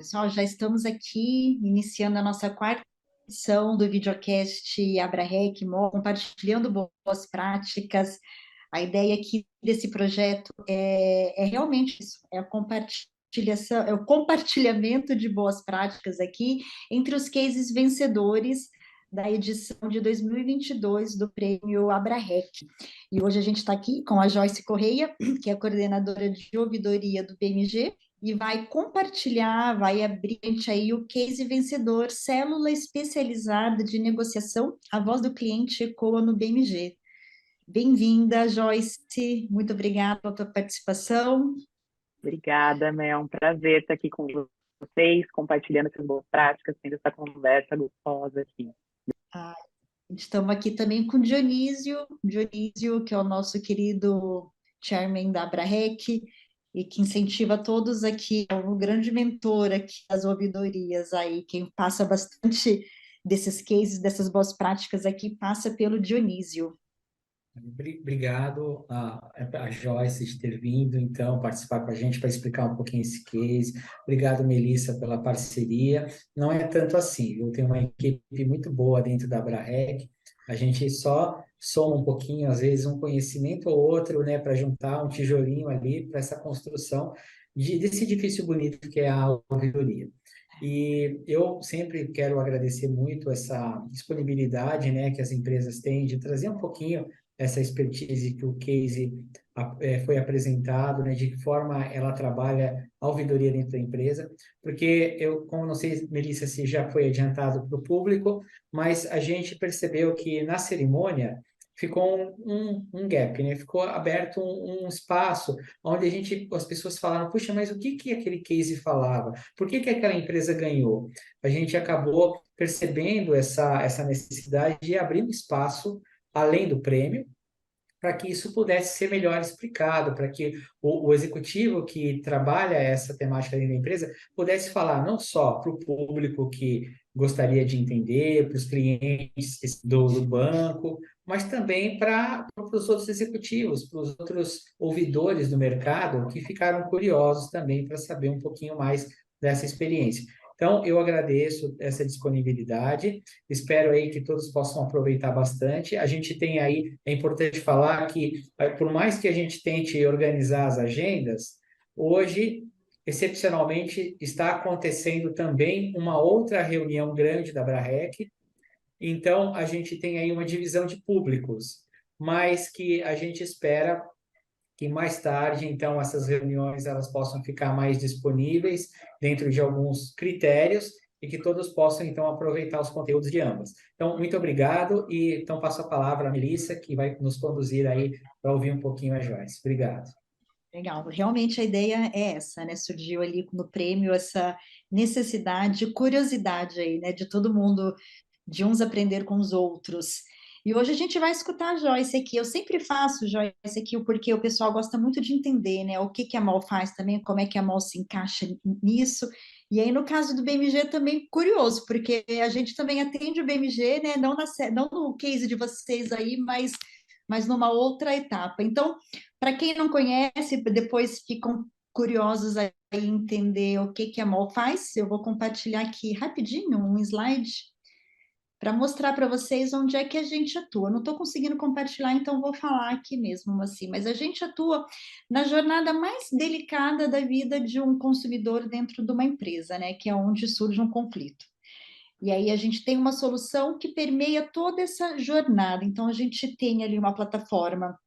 Pessoal, já estamos aqui iniciando a nossa quarta edição do videocast AbraRec, compartilhando boas práticas. A ideia aqui desse projeto é realmente isso, é a compartilhação, é o compartilhamento de boas práticas aqui entre os cases vencedores da edição de 2022 do Prêmio AbraRec. E hoje a gente está aqui com a Joyce Correia, que é a coordenadora de ouvidoria do BMG, e vai compartilhar, vai abrir aí o case vencedor, célula especializada de negociação, a voz do cliente ecoa no BMG. Bem-vinda, Joyce, muito obrigada pela tua participação. Obrigada, Mel. É um prazer estar aqui com vocês, compartilhando essas boas práticas, tendo essa conversa gostosa aqui. Ah, estamos aqui também com Dionísio, que é o nosso querido chairman da AbraRec, e que incentiva todos aqui, é um grande mentor aqui das ouvidorias aí, quem passa bastante desses cases, dessas boas práticas aqui, passa pelo Dionísio. Obrigado a Joyce ter vindo, então, participar com a gente para explicar um pouquinho esse case. Obrigado, Melissa, pela parceria. Não é tanto assim, eu tenho uma equipe muito boa dentro da AbraRec, a gente só soma um pouquinho, às vezes, um conhecimento ou outro, né, para juntar um tijolinho ali para essa construção desse edifício bonito que é a ouvidoria. E eu sempre quero agradecer muito essa disponibilidade, né, que as empresas têm de trazer um pouquinho essa expertise que o case foi apresentado, né, de que forma ela trabalha a ouvidoria dentro da empresa, porque eu, como não sei, Melissa, se já foi adiantado para o público, mas a gente percebeu que na cerimônia ficou um gap, né? Ficou aberto um espaço onde as pessoas falaram, puxa, mas o que que aquele case falava? Por que que aquela empresa ganhou? A gente acabou percebendo essa necessidade de abrir um espaço além do prêmio, para que isso pudesse ser melhor explicado, para que o executivo que trabalha essa temática dentro da empresa pudesse falar não só para o público que gostaria de entender, para os clientes do banco, mas também para os outros executivos, para os outros ouvidores do mercado que ficaram curiosos também para saber um pouquinho mais dessa experiência. Então, eu agradeço essa disponibilidade, espero aí que todos possam aproveitar bastante. A gente tem aí, é importante falar que, por mais que a gente tente organizar as agendas, hoje, excepcionalmente, está acontecendo também uma outra reunião grande da AbraRec, então a gente tem aí uma divisão de públicos, mas que a gente espera que mais tarde, então, essas reuniões elas possam ficar mais disponíveis dentro de alguns critérios e que todos possam, então, aproveitar os conteúdos de ambas. Então, muito obrigado e, então, passo a palavra à Melissa, que vai nos conduzir aí para ouvir um pouquinho a Joyce. Obrigado. Legal, realmente a ideia é essa, né? Surgiu ali no prêmio essa necessidade, curiosidade aí, né? De todo mundo, de uns aprender com os outros. E hoje a gente vai escutar a Joyce aqui. Eu sempre faço, Joyce, aqui, porque o pessoal gosta muito de entender, né? O que que a MOL faz também, como é que a MOL se encaixa nisso. E aí, no caso do BMG, também curioso, porque a gente também atende o BMG, né? Não no case de vocês aí, mas numa outra etapa. Então, para quem não conhece, depois ficam curiosos aí entender o que que a MOL faz, eu vou compartilhar aqui rapidinho um slide para mostrar para vocês onde é que a gente atua. Não estou conseguindo compartilhar, então vou falar aqui mesmo assim, mas a gente atua na jornada mais delicada da vida de um consumidor dentro de uma empresa, né? Que é onde surge um conflito. E aí a gente tem uma solução que permeia toda essa jornada. Então a gente tem ali uma plataforma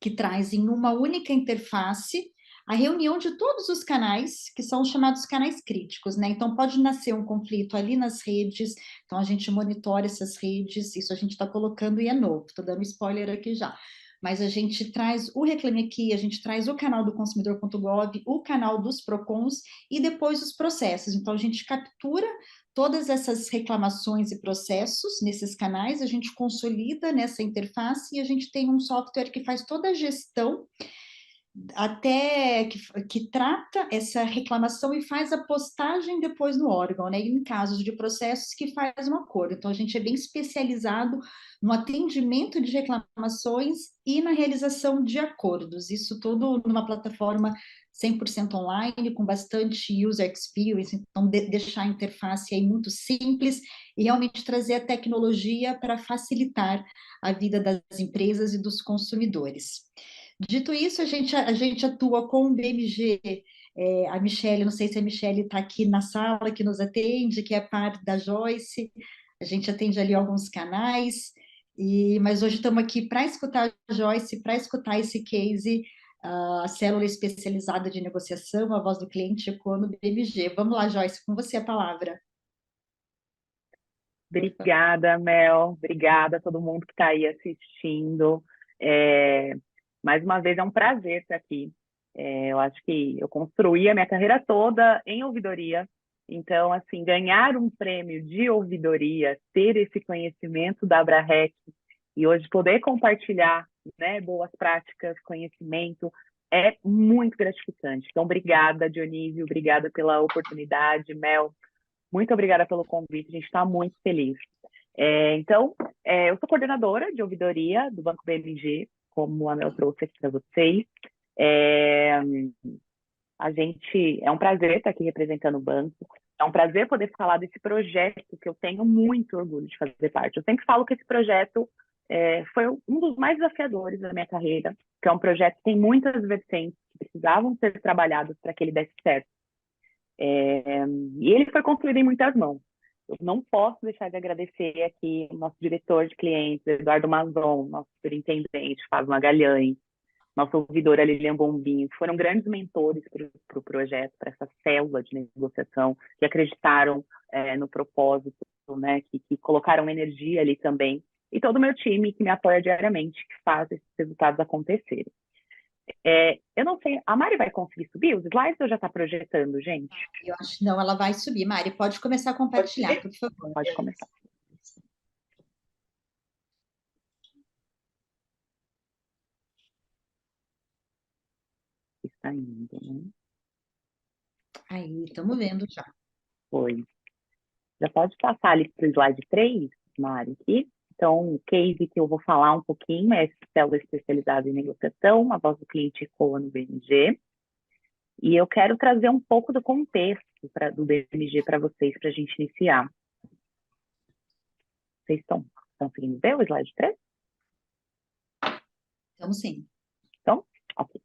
que traz em uma única interface a reunião de todos os canais, que são os chamados canais críticos, né? Então, pode nascer um conflito ali nas redes, então a gente monitora essas redes, isso a gente está colocando e é novo, estou dando spoiler aqui já. Mas a gente traz o Reclame Aqui, a gente traz o canal do consumidor.gov, o canal dos PROCONs e depois os processos. Então, a gente captura todas essas reclamações e processos nesses canais, a gente consolida nessa interface e a gente tem um software que faz toda a gestão até que trata essa reclamação e faz a postagem depois no órgão, né? E em casos de processos que faz um acordo. Então, a gente é bem especializado no atendimento de reclamações e na realização de acordos. Isso tudo numa plataforma 100% online, com bastante user experience, então deixar a interface aí muito simples e realmente trazer a tecnologia para facilitar a vida das empresas e dos consumidores. Dito isso, a gente atua com o BMG, a Michelle, não sei se a Michelle está aqui na sala, que nos atende, que é parte da Joyce, a gente atende ali alguns canais, mas hoje estamos aqui para escutar a Joyce, para escutar esse case, a célula especializada de negociação, a voz do cliente Eco no BMG. Vamos lá, Joyce, com você a palavra. Obrigada, Mel. Obrigada a todo mundo que está aí assistindo. Mais uma vez, é um prazer estar aqui. Eu acho que eu construí a minha carreira toda em ouvidoria. Então, assim, ganhar um prêmio de ouvidoria, ter esse conhecimento da Abrahet e hoje poder compartilhar, né, boas práticas, conhecimento, é muito gratificante. Então, obrigada, Dionísio, obrigada pela oportunidade, Mel. Muito obrigada pelo convite, a gente está muito feliz. Então, eu sou coordenadora de ouvidoria do Banco BMG, como a Mel trouxe aqui para vocês. A gente, é um prazer estar aqui representando o banco, é um prazer poder falar desse projeto que eu tenho muito orgulho de fazer parte. Eu sempre falo que esse projeto foi um dos mais desafiadores da minha carreira, que é um projeto que tem muitas vertentes que precisavam ser trabalhadas para que ele desse certo. E ele foi construído em muitas mãos. Eu não posso deixar de agradecer aqui o nosso diretor de clientes, Eduardo Mazon, nosso superintendente, Fábio Magalhães, nossa ouvidora Lilian Bombinho, que foram grandes mentores para o projeto, para essa célula de negociação, que acreditaram no propósito, né, que colocaram energia ali também, e todo o meu time que me apoia diariamente, que faz esses resultados acontecerem. Eu não sei, a Mari vai conseguir subir os slides ou já está projetando, gente? Eu acho que não, ela vai subir. Mari, pode começar a compartilhar, por favor. Pode começar. Está indo, né? Aí, estamos vendo já. Foi. Já pode passar ali para o slide 3, Mari, aqui. Então, o case que eu vou falar um pouquinho é célula especializada em negociação, a voz do cliente ECOA no BMG. E eu quero trazer um pouco do contexto do BMG para vocês, para a gente iniciar. Vocês estão conseguindo ver o slide 3? Estamos sim. Então, ok.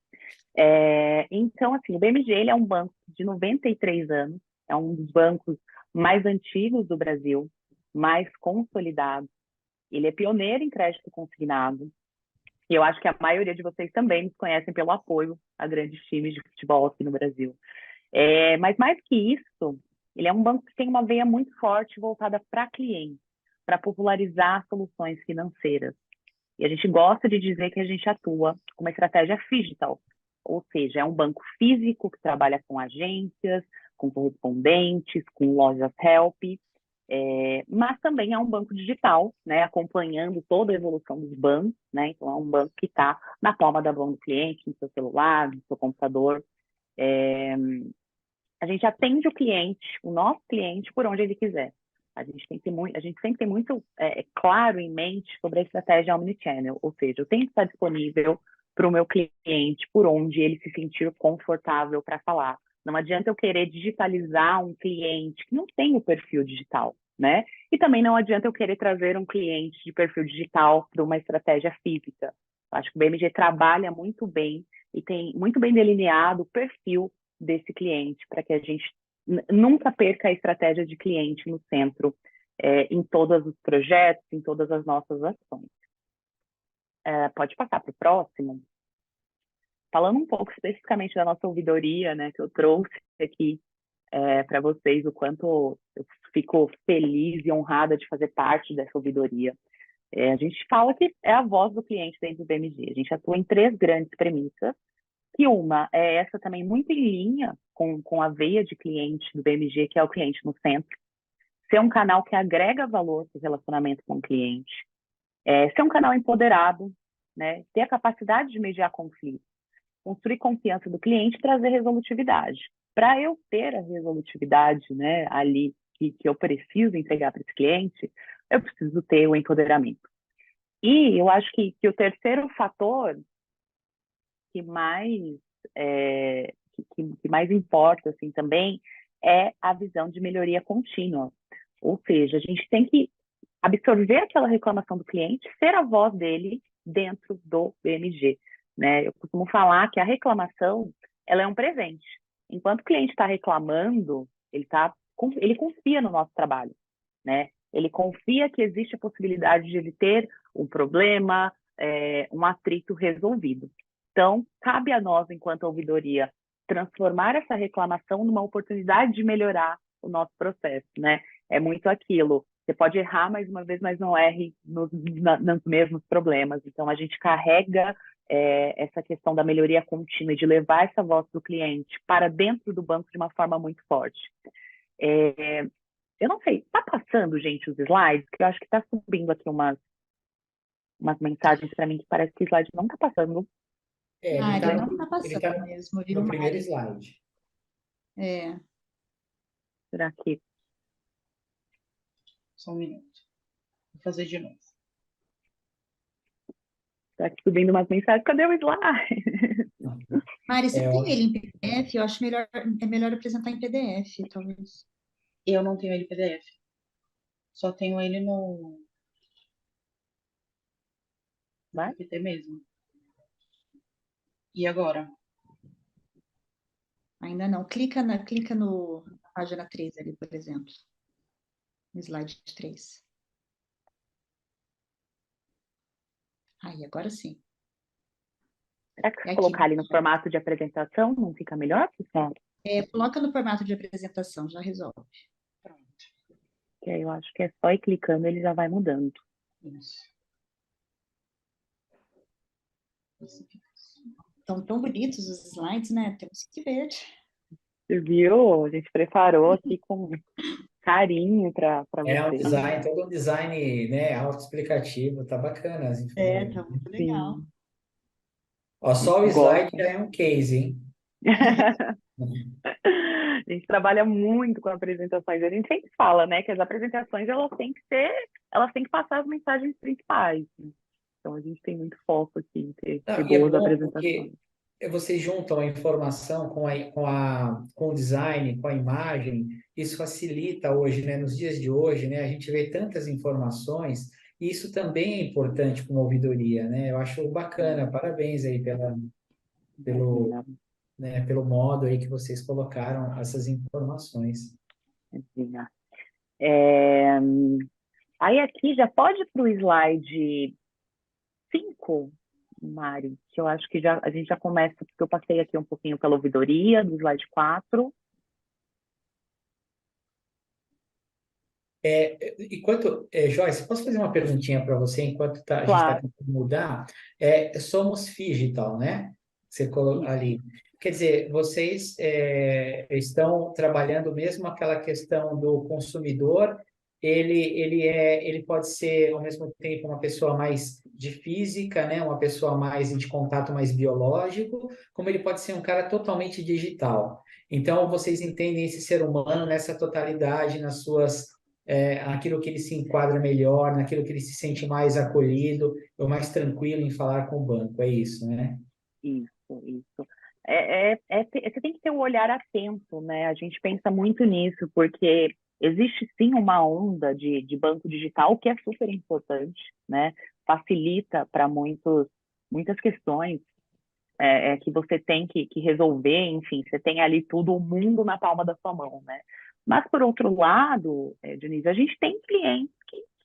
Então, assim, o BMG ele é um banco de 93 anos, é um dos bancos mais antigos do Brasil, mais consolidado. Ele é pioneiro em crédito consignado. E eu acho que a maioria de vocês também nos conhecem pelo apoio a grandes times de futebol aqui no Brasil. Mas mais que isso, ele é um banco que tem uma veia muito forte voltada para cliente, para popularizar soluções financeiras. E a gente gosta de dizer que a gente atua com uma estratégia digital, ou seja, é um banco físico que trabalha com agências, com correspondentes, com lojas help, mas também é um banco digital, né, acompanhando toda a evolução dos bancos, né, então é um banco que está na palma da mão do cliente, no seu celular, no seu computador. A gente atende o cliente, o nosso cliente, por onde ele quiser. A gente sempre tem muito claro em mente sobre a estratégia omnichannel, ou seja, eu tenho que estar disponível para o meu cliente por onde ele se sentir confortável para falar. Não adianta eu querer digitalizar um cliente que não tem o perfil digital, né? E também não adianta eu querer trazer um cliente de perfil digital para uma estratégia física. Acho que o BMG trabalha muito bem e tem muito bem delineado o perfil desse cliente para que a gente nunca perca a estratégia de cliente no centro em todos os projetos, em todas as nossas ações. Pode passar para o próximo. Falando um pouco especificamente da nossa ouvidoria, né, que eu trouxe aqui para vocês, o quanto eu fico feliz e honrada de fazer parte dessa ouvidoria. A gente fala que é a voz do cliente dentro do BMG. A gente atua em 3 grandes premissas, que uma é essa também muito em linha com a veia de cliente do BMG, que é o cliente no centro. Ser um canal que agrega valor para o relacionamento com o cliente. Ser um canal empoderado, né? Ter a capacidade de mediar conflitos. construir confiança do cliente e trazer resolutividade. Para eu ter a resolutividade, né, ali que eu preciso entregar para esse cliente, eu preciso ter o empoderamento. E eu acho que o terceiro fator que mais que mais importa assim também é a visão de melhoria contínua. Ou seja, a gente tem que absorver aquela reclamação do cliente, ser a voz dele dentro do BMG, né? Eu costumo falar que a reclamação, ela é um presente. Enquanto o cliente está reclamando, ele confia no nosso trabalho, né? Ele confia que existe a possibilidade de ele ter um problema, um atrito resolvido. Então, cabe a nós, enquanto ouvidoria, transformar essa reclamação numa oportunidade de melhorar o nosso processo, né? É muito aquilo. Você pode errar mais uma vez, mas não erre nos mesmos problemas. Então, a gente carrega essa questão da melhoria contínua e de levar essa voz do cliente para dentro do banco de uma forma muito forte. Eu não sei, está passando, gente, os slides? Que eu acho que está subindo aqui umas mensagens para mim que parece que o slide não está passando. Ele Ah, está ele no, não está ele passando tá mesmo, viu, no primeiro Mari? slide. É. Será que... Só um minuto. Vou fazer de novo. Está subindo umas mensagens. Cadê o slide? Mari, você É, tem ele em PDF? Eu acho melhor apresentar em PDF, talvez. Eu não tenho ele em PDF. Só tenho ele no Vai? PPT mesmo. E agora? Ainda não. Clica na página 3 ali, por exemplo. No slide 3. Aí, agora sim. Será que É se aqui. colocar ali no formato de apresentação não fica melhor, pessoal? Coloca no formato de apresentação, já resolve. Pronto. Que aí eu acho que é só ir clicando, ele já vai mudando. Isso. Estão tão bonitos os slides, né? Temos que ver. Você viu? A gente preparou aqui com carinho para É um vocês. design, todo um design, né, autoexplicativo, tá bacana as Tá informações. muito legal. Sim, Ó, só o slide gosto. já é um case, hein? A gente trabalha muito com apresentações. A gente sempre fala, né, que as apresentações elas têm que passar as mensagens principais, né? Então a gente tem muito foco aqui em ter Não, e é boas bom apresentações. porque vocês juntam a informação com o design, com a imagem, isso facilita hoje, né? Nos dias de hoje, né? A gente vê tantas informações, e isso também é importante para uma ouvidoria, né? Eu acho bacana, parabéns aí pelo, Imagina, pelo modo aí que vocês colocaram essas informações. imagina. É, Aí aqui já pode ir para o slide 5, Mari, que eu acho que a gente já começa, porque eu passei aqui um pouquinho pela ouvidoria, do slide 4. Joyce, posso fazer uma perguntinha para você enquanto a gente está Claro, tentando mudar? Somos digital, né? Você colocou isso. ali. Quer dizer, vocês estão trabalhando mesmo aquela questão do consumidor, ele pode ser, ao mesmo tempo, uma pessoa mais de física, né? Uma pessoa mais de contato mais biológico, como ele pode ser um cara totalmente digital. Então, vocês entendem esse ser humano nessa totalidade, nas suas aquilo que ele se enquadra melhor, naquilo que ele se sente mais acolhido ou mais tranquilo em falar com o banco. É isso, né? Isso. Você tem que ter um olhar atento, né? A gente pensa muito nisso, porque existe sim uma onda de banco digital que é super importante, né? Facilita para muitas questões que você tem que resolver, enfim, você tem ali tudo, o mundo na palma da sua mão, né? Mas, por outro lado, Dionísio, a gente tem clientes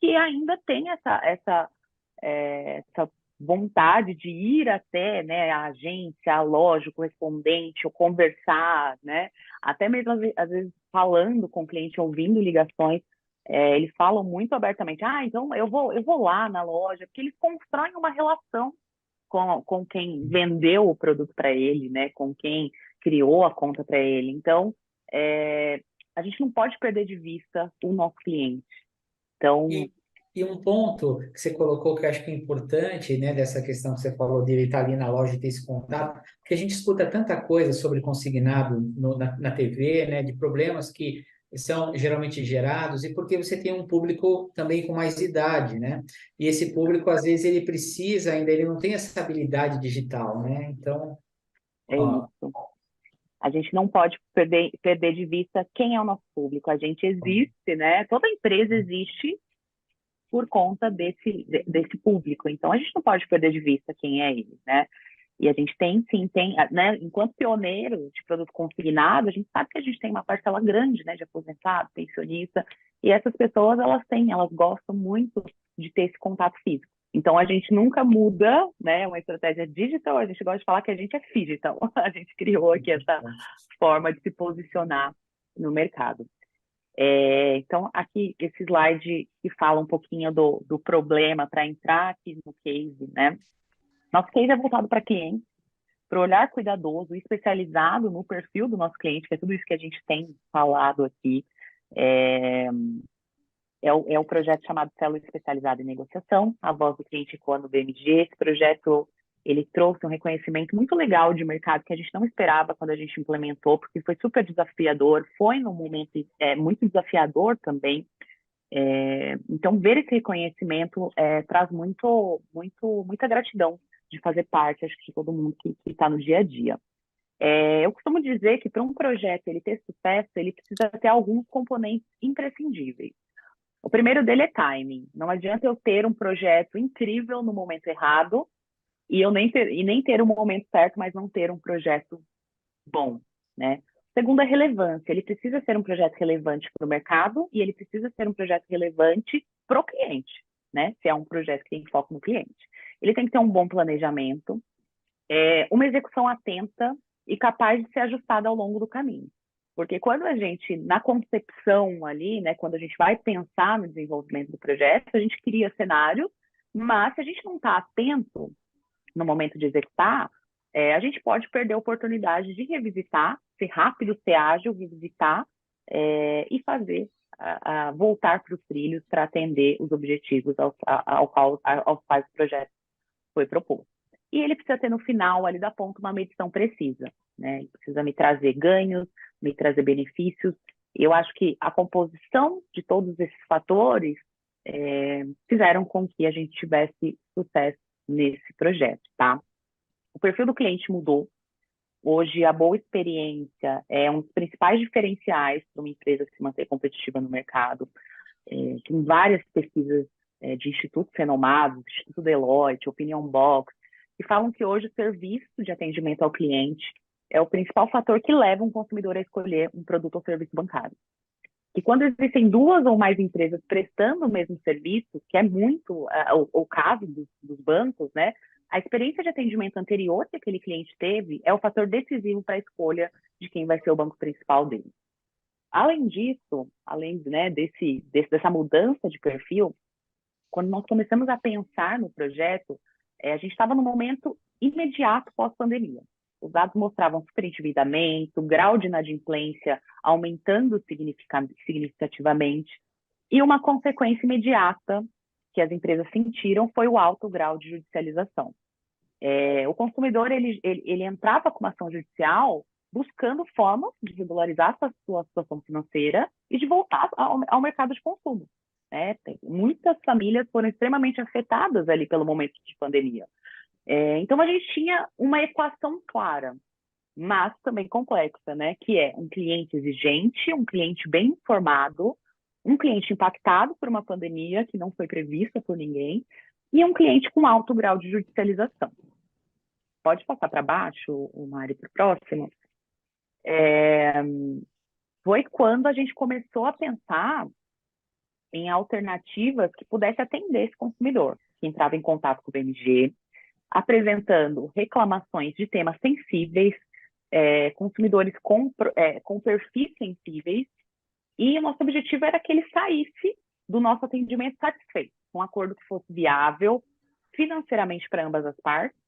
que ainda têm essa vontade de ir até, né, a agência, a loja, o correspondente, ou conversar, né? Até mesmo, às vezes, falando com o cliente, ouvindo ligações, eles falam muito abertamente, então eu vou lá na loja, porque eles constroem uma relação com quem vendeu o produto para ele, né? Com quem criou a conta para ele. Então, a gente não pode perder de vista o nosso cliente. Então, E, E um ponto que você colocou que eu acho que é importante, né, dessa questão que você falou de ele estar ali na loja e ter esse contato, porque a gente escuta tanta coisa sobre consignado na TV, né, de problemas que são geralmente gerados, e porque você tem um público também com mais idade, né? E esse público, às vezes, ele precisa ainda, ele não tem essa habilidade digital, né? Então, É ó, isso. A gente não pode perder de vista quem é o nosso público. A gente existe, né? Toda empresa existe por conta desse público. Então, a gente não pode perder de vista quem é ele, né? E a gente tem, sim, né? Enquanto pioneiro de produto consignado, a gente sabe que a gente tem uma parcela grande, né, de aposentado, pensionista, e essas pessoas, elas gostam muito de ter esse contato físico. Então, a gente nunca muda, né, uma estratégia digital, a gente gosta de falar que a gente é digital. A gente criou aqui essa forma de se posicionar no mercado. Então, aqui, esse slide que fala um pouquinho do problema para entrar aqui no case, né? Nosso case é voltado para clientes, para o olhar cuidadoso, especializado no perfil do nosso cliente, que é tudo isso que a gente tem falado aqui. É, é o projeto chamado Célula Especializada em Negociação, a voz do cliente ecoa no BMG. Esse projeto, ele trouxe um reconhecimento muito legal de mercado que a gente não esperava quando a gente implementou, porque foi super desafiador, foi num momento muito desafiador também. Então, ver esse reconhecimento traz muita gratidão de fazer parte, acho que de todo mundo que está no dia a dia. Eu costumo dizer que para um projeto ele ter sucesso, ele precisa ter alguns componentes imprescindíveis. O primeiro dele é timing. Não adianta eu ter um projeto incrível no momento errado e nem ter o momento certo, mas não ter um projeto bom, né? Segundo, a relevância. Ele precisa ser um projeto relevante para o mercado e ele precisa ser um projeto relevante para o cliente, né? Se é um projeto que tem foco no cliente. Ele tem que ter um bom planejamento, uma execução atenta e capaz de ser ajustada ao longo do caminho. Porque quando a gente, na concepção ali, né, quando a gente vai pensar no desenvolvimento do projeto, a gente cria cenários, mas se a gente não está atento no momento de executar, a gente pode perder a oportunidade de revisitar, ser rápido, ser ágil, revisitar e fazer voltar para os trilhos para atender os objetivos aos quais o projeto foi proposto. E ele precisa ter no final ali da ponta uma medição precisa, né? Ele precisa me trazer ganhos, me trazer benefícios. Eu acho que a composição de todos esses fatores fizeram com que a gente tivesse sucesso nesse projeto, tá? O perfil do cliente mudou. Hoje, a boa experiência é um dos principais diferenciais para uma empresa se manter competitiva no mercado. Tem várias pesquisas de institutos renomados, Instituto Deloitte, Opinion Box, que falam que hoje o serviço de atendimento ao cliente é o principal fator que leva um consumidor a escolher um produto ou serviço bancário. Que quando existem duas ou mais empresas prestando o mesmo serviço, que é muito o caso dos bancos, né? A experiência de atendimento anterior que aquele cliente teve é o fator decisivo para a escolha de quem vai ser o banco principal dele. Além disso, além, né, dessa mudança de perfil, quando nós começamos a pensar no projeto, a gente estava no momento imediato pós-pandemia. Os dados mostravam superendividamento, grau de inadimplência aumentando significativamente, e uma consequência imediata que as empresas sentiram foi o alto grau de judicialização. O consumidor ele entrava com uma ação judicial buscando formas de regularizar a sua situação financeira e de voltar ao mercado de consumo. Né? Muitas famílias foram extremamente afetadas ali pelo momento de pandemia. Então, a gente tinha uma equação clara, mas também complexa, né? Que é um cliente exigente, um cliente bem informado, um cliente impactado por uma pandemia que não foi prevista por ninguém e um cliente com alto grau de judicialização. Pode passar para baixo, o Mari, para o próximo. Foi quando a gente começou a pensar em alternativas que pudessem atender esse consumidor, que entrava em contato com o BMG, apresentando reclamações de temas sensíveis, consumidores com perfis sensíveis, e o nosso objetivo era que ele saísse do nosso atendimento satisfeito, um acordo que fosse viável financeiramente para ambas as partes,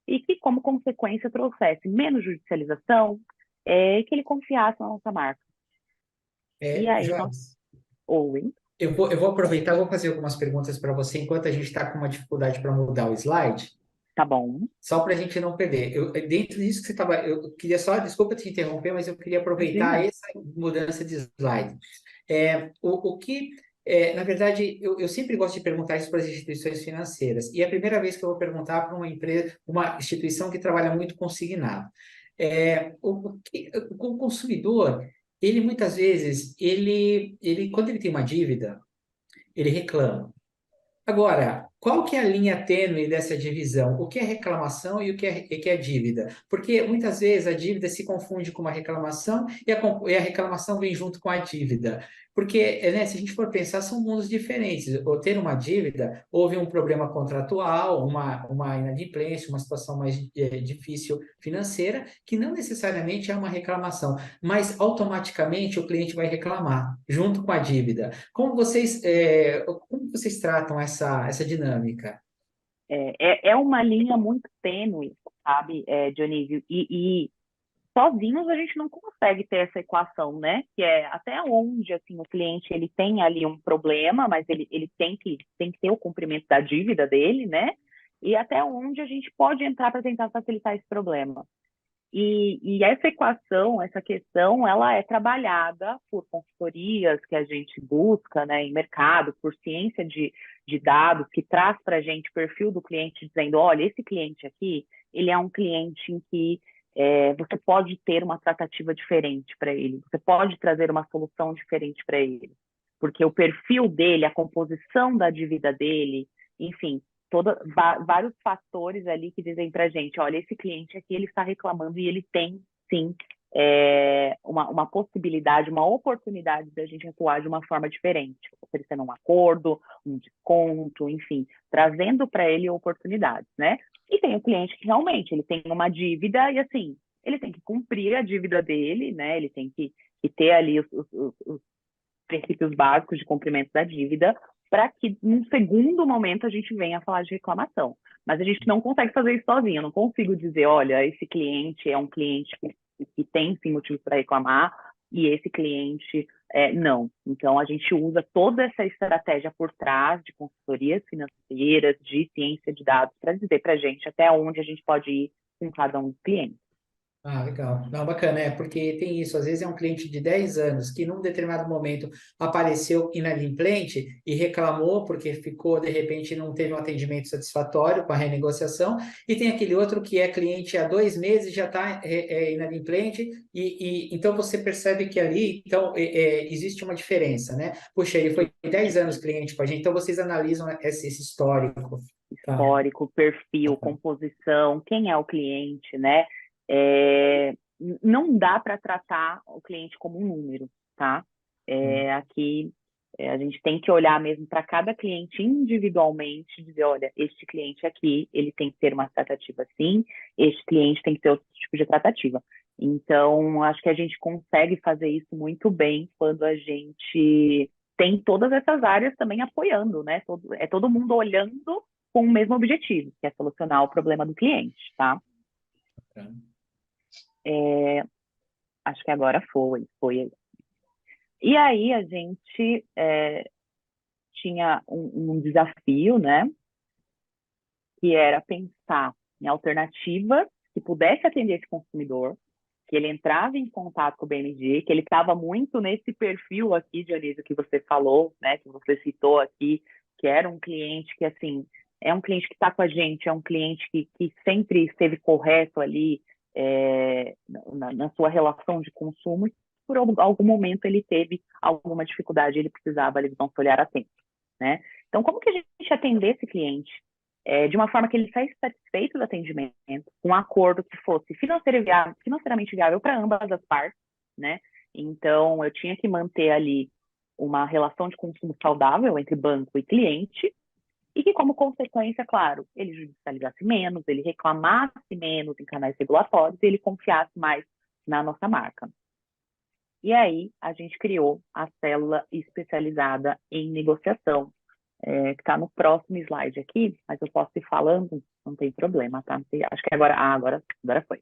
e que, como consequência, trouxesse menos judicialização, que ele confiasse na nossa marca. E aí, Joyce, Owen. eu vou aproveitar, vou fazer algumas perguntas para você enquanto a gente está com uma dificuldade para mudar o slide. Tá bom? Só para a gente não perder. Dentro disso que você estava, eu queria só, desculpa te interromper, mas eu queria aproveitar Imagina. essa mudança de slide. O que, na verdade, eu sempre gosto de perguntar isso para as instituições financeiras, e é a primeira vez que eu vou perguntar para uma empresa, uma instituição que trabalha muito consignado. O consumidor, ele muitas vezes, quando ele tem uma dívida, ele reclama. Agora, qual que é a linha tênue dessa divisão? O que é reclamação e o que é dívida? Porque muitas vezes a dívida se confunde com uma reclamação e a reclamação vem junto com a dívida. Porque, né, se a gente for pensar, são mundos diferentes. Ou ter uma dívida, houve um problema contratual, uma inadimplência, uma situação mais difícil financeira, que não necessariamente é uma reclamação, mas automaticamente o cliente vai reclamar junto com a dívida. Como vocês tratam essa dinâmica? É uma linha muito tênue, sabe, Dionísio? E sozinhos a gente não consegue ter essa equação, né? Que é até onde assim, o cliente ele tem ali um problema, mas ele tem que ter o cumprimento da dívida dele, né? E até onde a gente pode entrar para tentar facilitar esse problema. E essa equação, essa questão, ela é trabalhada por consultorias que a gente busca, né, em mercado, por ciência de dados, que traz para a gente o perfil do cliente, dizendo, olha, esse cliente aqui, ele é um cliente em que você pode ter uma tratativa diferente para ele, você pode trazer uma solução diferente para ele, porque o perfil dele, a composição da dívida dele, enfim, vários fatores ali que dizem para a gente, olha, esse cliente aqui ele está reclamando e ele tem, sim, uma possibilidade, uma oportunidade da gente atuar de uma forma diferente, oferecendo um acordo, um desconto, enfim, trazendo para ele oportunidades, né? E tem o cliente que realmente ele tem uma dívida e, assim, ele tem que cumprir a dívida dele, né? Ele tem que ter ali os princípios básicos de cumprimento da dívida, para que, num segundo momento, a gente venha a falar de reclamação. Mas a gente não consegue fazer isso sozinho. Eu não consigo dizer, olha, esse cliente é um cliente que tem, sim, motivos para reclamar, e esse cliente não. Então, a gente usa toda essa estratégia por trás de consultorias financeiras, de ciência de dados, para dizer para a gente até onde a gente pode ir com cada um dos clientes. Ah, legal. Não, bacana, porque tem isso. Às vezes é um cliente de 10 anos que, num determinado momento, apareceu inadimplente e reclamou porque ficou, de repente, não teve um atendimento satisfatório com a renegociação. E tem aquele outro que é cliente há 2 meses, já está inadimplente. Então você percebe que ali então, existe uma diferença, né? Puxa, ele foi 10 anos cliente com a gente, então vocês analisam esse histórico. Tá? Histórico, perfil, composição, quem é o cliente, né? Não dá para tratar o cliente como um número, tá? Aqui a gente tem que olhar mesmo para cada cliente individualmente e dizer, olha, este cliente aqui, ele tem que ter uma tratativa assim, este cliente tem que ter outro tipo de tratativa. Então, acho que a gente consegue fazer isso muito bem quando a gente tem todas essas áreas também apoiando, né? Todo mundo olhando com o mesmo objetivo, que é solucionar o problema do cliente, tá? Tá. Acho que agora foi. E aí a gente tinha um desafio, né? Que era pensar em alternativas que pudesse atender esse consumidor, que ele entrava em contato com o BMG, que ele estava muito nesse perfil aqui, Dionísio, que você falou, né? Que você citou aqui, que era um cliente que, assim, é um cliente que está com a gente, é um cliente que sempre esteve correto ali na sua relação de consumo, e por algum momento ele teve alguma dificuldade, ele precisava ali do nosso olhar atento, né? Então, como que a gente atender esse cliente de uma forma que ele saísse satisfeito do atendimento, um acordo que fosse financeiramente viável para ambas as partes, né? Então, eu tinha que manter ali uma relação de consumo saudável entre banco e cliente, e que, como consequência, claro, ele judicializasse menos, ele reclamasse menos em canais regulatórios e ele confiasse mais na nossa marca. E aí, a gente criou a célula especializada em negociação, que está no próximo slide aqui, mas eu posso ir falando, não tem problema, tá? Acho que agora foi.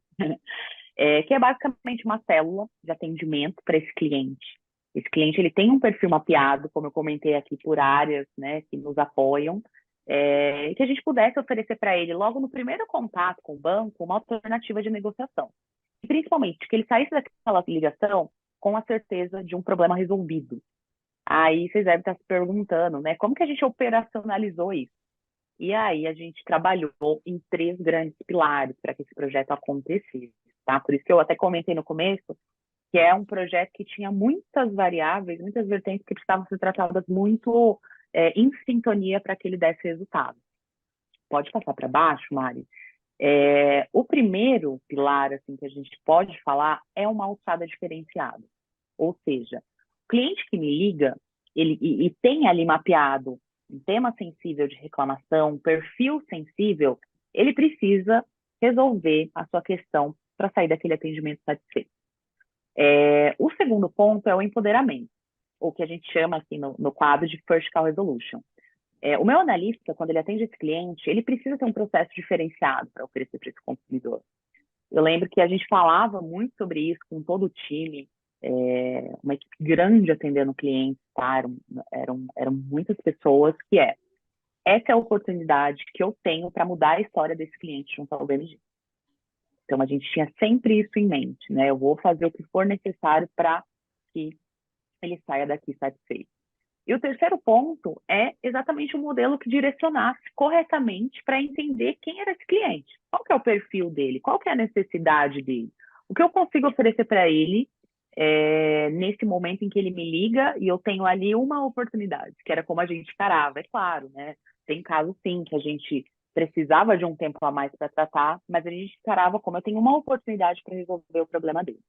Que é basicamente uma célula de atendimento para esse cliente. Esse cliente ele tem um perfil mapeado, como eu comentei aqui, por áreas, né, que nos apoiam, e que a gente pudesse oferecer para ele, logo no primeiro contato com o banco, uma alternativa de negociação. E principalmente, que ele saísse daquela ligação com a certeza de um problema resolvido. Aí vocês devem estar se perguntando, né, como que a gente operacionalizou isso? E aí a gente trabalhou em 3 grandes pilares para que esse projeto acontecesse, tá? Por isso que eu até comentei no começo que é um projeto que tinha muitas variáveis, muitas vertentes que precisavam ser tratadas muito em sintonia para que ele desse resultado. Pode passar para baixo, Mari? O primeiro pilar assim, que a gente pode falar é uma alçada diferenciada. Ou seja, o cliente que me liga e tem ali mapeado um tema sensível de reclamação, um perfil sensível, ele precisa resolver a sua questão para sair daquele atendimento satisfeito. O segundo ponto é o empoderamento, o que a gente chama aqui no quadro de First Call Resolution. O meu analista, quando ele atende esse cliente, ele precisa ter um processo diferenciado para oferecer para esse consumidor. Eu lembro que a gente falava muito sobre isso com todo o time, uma equipe grande atendendo clientes, tá? Eram muitas pessoas, essa é a oportunidade que eu tenho para mudar a história desse cliente junto ao BMG. Então, a gente tinha sempre isso em mente, né? Eu vou fazer o que for necessário para que ele saia daqui satisfeito. E o terceiro ponto é exatamente o modelo que direcionasse corretamente para entender quem era esse cliente. Qual que é o perfil dele? Qual que é a necessidade dele? O que eu consigo oferecer para ele nesse momento em que ele me liga e eu tenho ali uma oportunidade, que era como a gente encarava, é claro, né? Tem casos, sim, que a gente precisava de um tempo a mais para tratar, mas a gente encarava como eu tenho uma oportunidade para resolver o problema dele.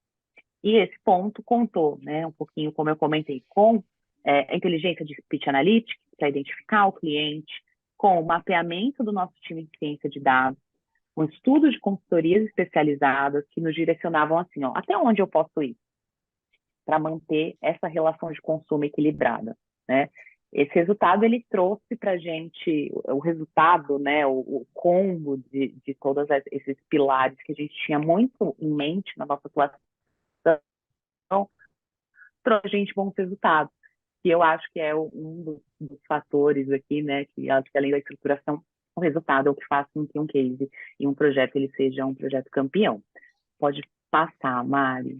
E esse ponto contou, né, um pouquinho, como eu comentei, com a inteligência de Speech Analytics, para identificar o cliente, com o mapeamento do nosso time de ciência de dados, um estudo de consultorias especializadas que nos direcionavam assim, ó, até onde eu posso ir para manter essa relação de consumo equilibrada, né? Esse resultado, ele trouxe para a gente, o resultado, né, o combo de todos esses pilares que a gente tinha muito em mente na nossa atuação, trouxe a gente bons resultados, que eu acho que é um dos fatores aqui, né, que acho que além da estruturação, o resultado é o que faz com que um case e um projeto ele seja um projeto campeão. Pode passar, Mari.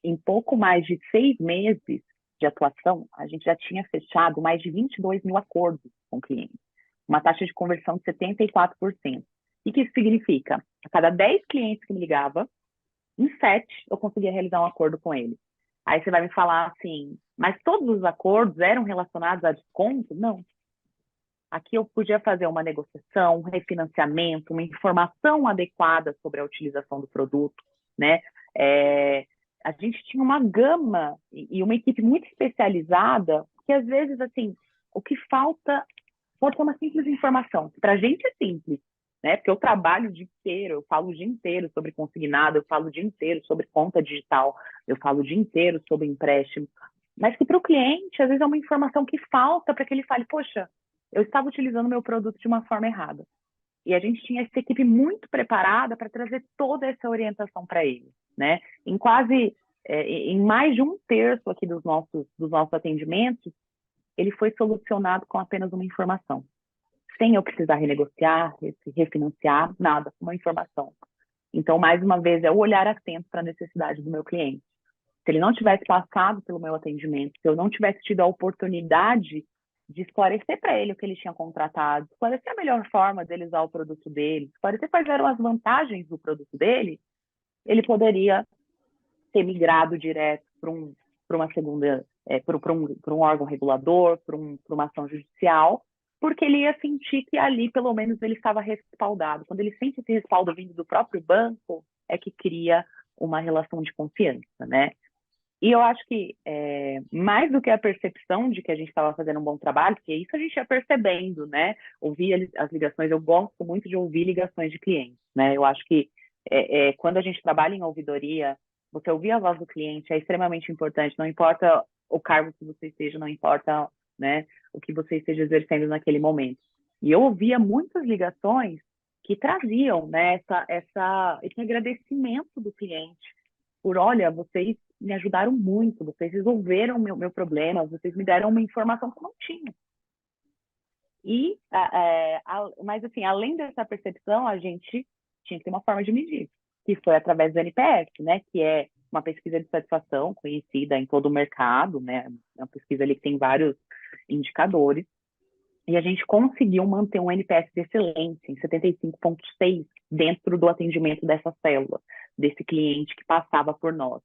Em pouco mais de 6 meses de atuação, a gente já tinha fechado mais de 22 mil acordos com clientes, uma taxa de conversão de 74%. O que isso significa? A cada 10 clientes que me ligava, em 7 eu conseguia realizar um acordo com ele. Aí você vai me falar assim, mas todos os acordos eram relacionados a desconto? Não. Aqui eu podia fazer uma negociação, um refinanciamento, uma informação adequada sobre a utilização do produto, né? A gente tinha uma gama e uma equipe muito especializada, que às vezes, assim, o que falta pode ser uma simples informação. Para a gente é simples, né? Porque eu trabalho o dia inteiro, eu falo o dia inteiro sobre consignado, eu falo o dia inteiro sobre conta digital, eu falo o dia inteiro sobre empréstimo. Mas que para o cliente, às vezes é uma informação que falta para que ele fale, poxa, eu estava utilizando meu produto de uma forma errada. E a gente tinha essa equipe muito preparada para trazer toda essa orientação para ele, né? Em mais de 1/3 aqui dos nossos atendimentos, ele foi solucionado com apenas uma informação. Sem eu precisar renegociar, refinanciar, nada, uma informação. Então, mais uma vez, é o olhar atento para a necessidade do meu cliente. Se ele não tivesse passado pelo meu atendimento, se eu não tivesse tido a oportunidade de esclarecer para ele o que ele tinha contratado, esclarecer a melhor forma dele usar o produto dele, esclarecer quais eram as vantagens do produto dele, ele poderia ter migrado direto para uma segunda, para um órgão regulador, para uma ação judicial, porque ele ia sentir que ali, pelo menos, ele estava respaldado. Quando ele sente esse respaldo vindo do próprio banco, é que cria uma relação de confiança, né? E eu acho que, mais do que a percepção de que a gente estava fazendo um bom trabalho, porque isso a gente ia percebendo, né? Ouvir as ligações, eu gosto muito de ouvir ligações de clientes, né? Eu acho que quando a gente trabalha em ouvidoria, você ouvir a voz do cliente é extremamente importante, não importa o cargo que você esteja, não importa, né, o que você esteja exercendo naquele momento. E eu ouvia muitas ligações que traziam, né, esse agradecimento do cliente olha, vocês me ajudaram muito, vocês resolveram meu problema, vocês me deram uma informação que eu não tinha. Mas, assim, além dessa percepção, a gente tinha que ter uma forma de medir, que foi através do NPS, né? Que é uma pesquisa de satisfação conhecida em todo o mercado, né? É uma pesquisa ali que tem vários indicadores. E a gente conseguiu manter um NPS de excelência em 75,6 dentro do atendimento dessa célula, desse cliente que passava por nós.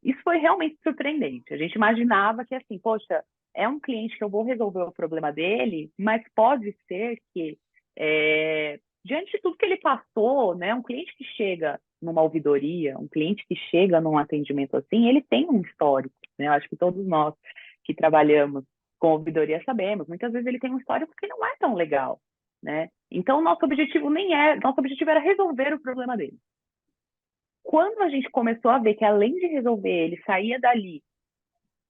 Isso foi realmente surpreendente. A gente imaginava que, assim, poxa, é um cliente que eu vou resolver o problema dele, mas pode ser que, diante de tudo que ele passou, né, um cliente que chega numa ouvidoria, um cliente que chega num atendimento assim, ele tem um histórico, né? Eu acho que todos nós que trabalhamos com ouvidoria sabemos, muitas vezes ele tem um histórico que não é tão legal, né? Então, nosso objetivo era resolver o problema dele. Quando a gente começou a ver que, além de resolver, ele saía dali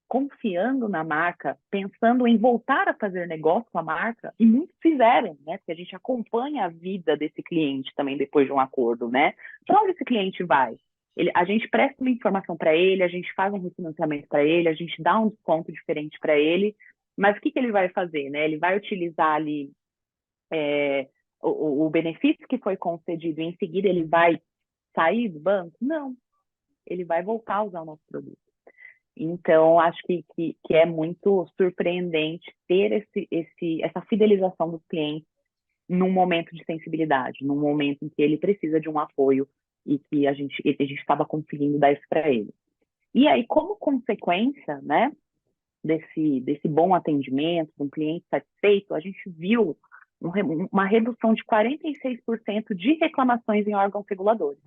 confiando na marca, pensando em voltar a fazer negócio com a marca, e muitos fizeram, né? Porque a gente acompanha a vida desse cliente também depois de um acordo, né? Para onde esse cliente vai? A gente presta uma informação para ele, a gente faz um refinanciamento para ele, a gente dá um desconto diferente para ele, mas o que ele vai fazer, né? Ele vai utilizar ali o benefício que foi concedido e em seguida ele vai sair do banco? Não, ele vai voltar a usar o nosso produto. Então, acho que é muito surpreendente ter essa fidelização dos clientes num momento de sensibilidade, num momento em que ele precisa de um apoio e que a gente estava conseguindo dar isso para ele. E aí, como consequência, né, desse bom atendimento, de um cliente satisfeito, a gente viu uma redução de 46% de reclamações em órgãos reguladores.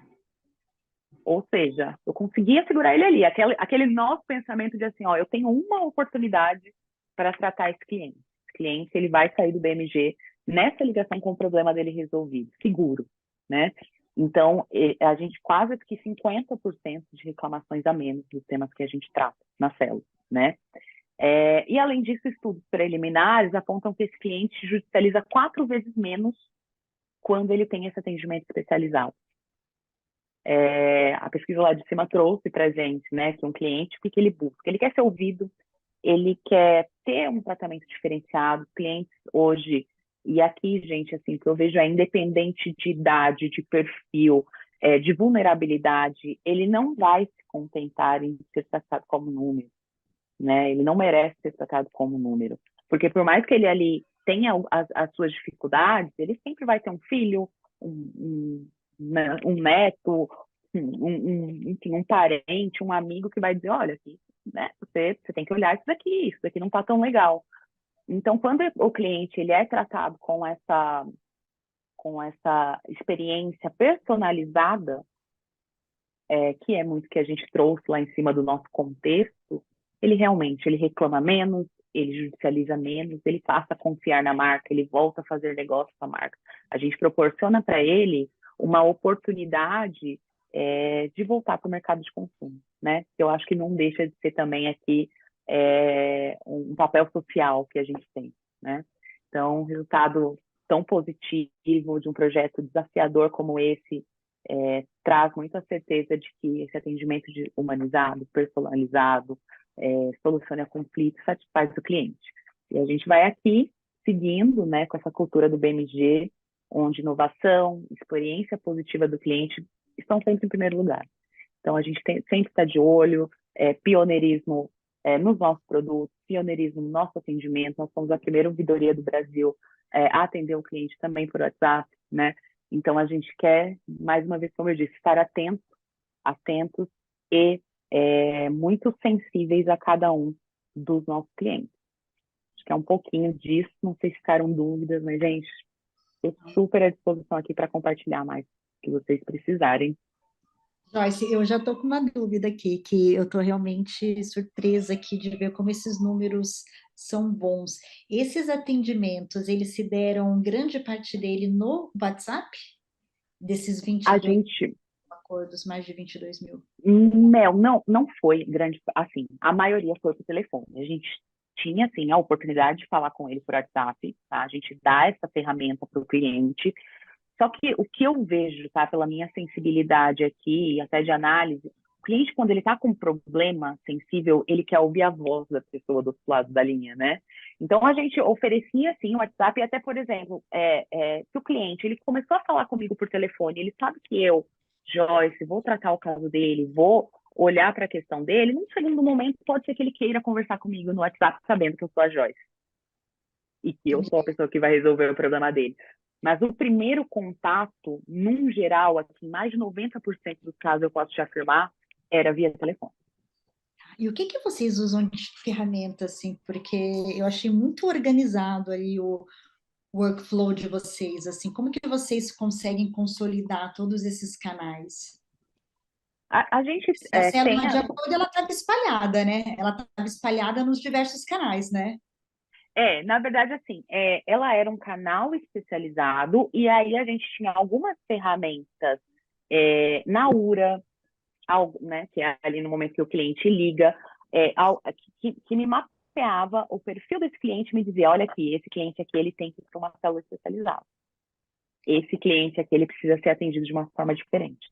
Ou seja, eu conseguia segurar ele ali. Aquele nosso pensamento de assim, ó, eu tenho uma oportunidade para tratar esse cliente. Esse cliente, ele vai sair do BMG nessa ligação com o problema dele resolvido, seguro, né? Então, a gente quase que 50% de reclamações a menos dos temas que a gente trata na célula, né? E, além disso, estudos preliminares apontam que esse cliente judicializa 4 vezes menos quando ele tem esse atendimento especializado. A pesquisa lá de cima trouxe para a gente, né, que um cliente, o que ele busca? Ele quer ser ouvido, ele quer ter um tratamento diferenciado. Clientes hoje, e aqui, gente, assim, que eu vejo independente de idade, de perfil, de vulnerabilidade, ele não vai se contentar em ser tratado como número, né? Ele não merece ser tratado como número, porque por mais que ele ali tenha as suas dificuldades, ele sempre vai ter um filho, um neto, enfim, um parente, um amigo que vai dizer, olha, aqui, né, você tem que olhar isso daqui não está tão legal. Então, quando o cliente ele é tratado com essa experiência personalizada, que é muito que a gente trouxe lá em cima do nosso contexto, ele reclama menos, ele judicializa menos, ele passa a confiar na marca, ele volta a fazer negócio com a marca. A gente proporciona para ele uma oportunidade de voltar para o mercado de consumo, né? Eu acho que não deixa de ser também aqui um papel social que a gente tem, né? Então, um resultado tão positivo de um projeto desafiador como esse traz muita certeza de que esse atendimento humanizado, personalizado, soluciona conflitos, satisfaz o cliente. E a gente vai aqui seguindo, né, com essa cultura do BMG, onde inovação, experiência positiva do cliente estão sempre em primeiro lugar. Então, a gente sempre está de olho, pioneirismo nos nossos produtos, pioneirismo no nosso atendimento. Nós somos a primeira ouvidoria do Brasil a atender o cliente também por WhatsApp, né? Então, a gente quer, mais uma vez, como eu disse, estar atentos e muito sensíveis a cada um dos nossos clientes. Acho que é um pouquinho disso, não sei se ficaram dúvidas, mas, gente, estou super à disposição aqui para compartilhar mais que vocês precisarem. Joyce, eu já estou com uma dúvida aqui, que eu estou realmente surpresa aqui de ver como esses números são bons. Esses atendimentos, eles se deram grande parte dele no WhatsApp? Desses A 22 gente acordos, mais de 22 mil? não foi grande, assim, a maioria foi por telefone. A gente tinha, assim, a oportunidade de falar com ele por WhatsApp, tá? A gente dá essa ferramenta para o cliente. Só que o que eu vejo, tá, pela minha sensibilidade aqui, e até de análise, O cliente, quando ele está com um problema sensível, ele quer ouvir a voz da pessoa do outro lado da linha, né? Então, a gente oferecia, sim, o WhatsApp, e até, por exemplo, se o cliente ele começou a falar comigo por telefone, ele sabe que eu, Joyce, vou tratar o caso dele, vou olhar para a questão dele, num segundo momento, pode ser que ele queira conversar comigo no WhatsApp, sabendo que eu sou a Joyce e que eu sou a pessoa que vai resolver o problema dele. Mas o primeiro contato, num geral, assim, mais de 90% dos casos, eu posso te afirmar, era via telefone. E o que que vocês usam de ferramenta, assim? Porque eu achei muito organizado aí o workflow de vocês, assim. Como que vocês conseguem consolidar todos esses canais? A gente A célula tem de acordo, ela estava espalhada, né? Ela estava espalhada nos diversos canais, né? na verdade, assim, ela era um canal especializado e aí a gente tinha algumas ferramentas na URA, né, que é ali no momento que o cliente liga, que me mapeava o perfil desse cliente, me dizia, olha aqui, esse cliente aqui, ele tem que ir para uma célula especializada. Esse cliente aqui, ele precisa ser atendido de uma forma diferente.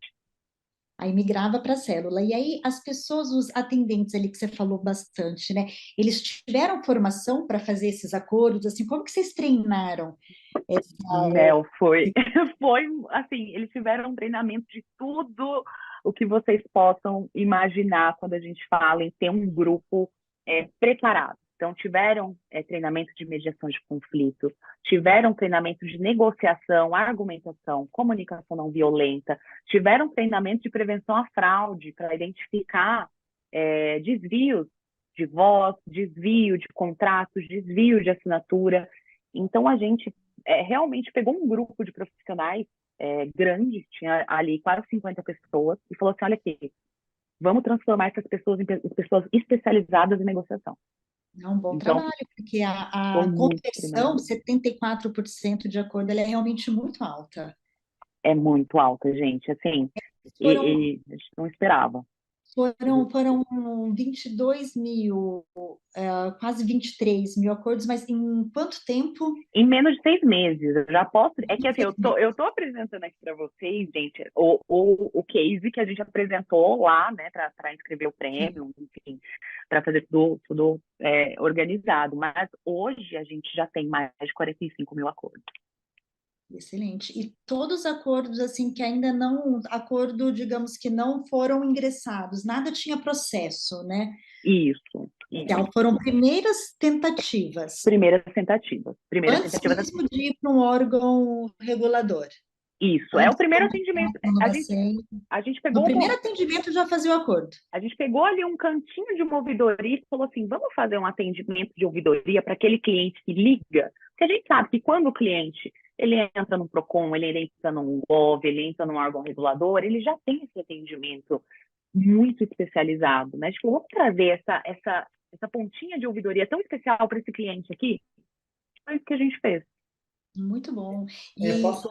Aí migrava para a célula. E aí as pessoas, os atendentes ali que você falou bastante, né? Eles tiveram formação para fazer esses acordos, assim, como que vocês treinaram? Mel, foi, assim, eles tiveram um treinamento de tudo o que vocês possam imaginar quando a gente fala em ter um grupo preparado. Então, tiveram treinamento de mediação de conflito, tiveram treinamento de negociação, argumentação, comunicação não violenta, tiveram treinamento de prevenção à fraude para identificar desvios de voz, desvio de contratos, desvio de assinatura. Então, a gente realmente pegou um grupo de profissionais grande, tinha ali quase 50 pessoas, e falou assim, olha aqui, vamos transformar essas pessoas em pessoas especializadas em negociação. É um bom Então, trabalho, porque a foi muito conversão, treinamento. 74% de acordo, ela é realmente muito alta. É muito alta, gente, assim, Foram, e a gente não esperava. foram 22 mil, quase 23 mil acordos, mas em quanto tempo? Em menos de 6 meses, eu já posso. É que assim, eu tô apresentando aqui para vocês, gente, o case que a gente apresentou lá, né, para inscrever o prêmio, enfim, para fazer tudo organizado. Mas hoje a gente já tem mais de 45 mil acordos. Excelente. E todos os acordos, assim, que ainda não, acordo, digamos que não foram ingressados, nada tinha processo, né? Isso. Então, foram primeiras tentativas, Primeiras tentativas. Primeiras antes tentativas. mesmo de ir para um órgão regulador. Isso. É o Antes de primeiro começar atendimento. no Bacen. A gente No pegou primeiro atendimento já fazia o acordo. A gente pegou ali um cantinho de uma ouvidoria e falou assim, vamos fazer um atendimento de ouvidoria para aquele cliente que liga, porque a gente sabe que quando o cliente ele entra no PROCON, ele entra num GOV, ele entra num órgão regulador, ele já tem esse atendimento muito especializado, né? A gente falou, vamos trazer essa pontinha de ouvidoria tão especial para esse cliente aqui. Foi isso que a gente fez. Muito bom. Posso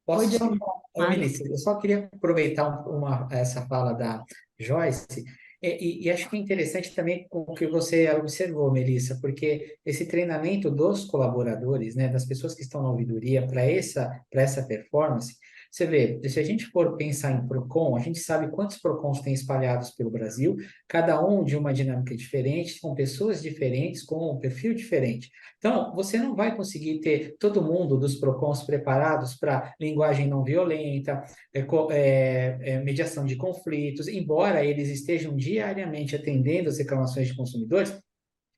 Oi, só Diego. falar, Melissa, eu só queria aproveitar essa fala da Joyce, e acho que é interessante também o que você observou, Melissa, porque esse treinamento dos colaboradores, né, das pessoas que estão na ouvidoria para essa performance, você vê, se a gente for pensar em PROCON, a gente sabe quantos PROCONs tem espalhados pelo Brasil, cada um de uma dinâmica diferente, com pessoas diferentes, com um perfil diferente. Então, você não vai conseguir ter todo mundo dos PROCONs preparados para linguagem não violenta, mediação de conflitos, embora eles estejam diariamente atendendo as reclamações de consumidores,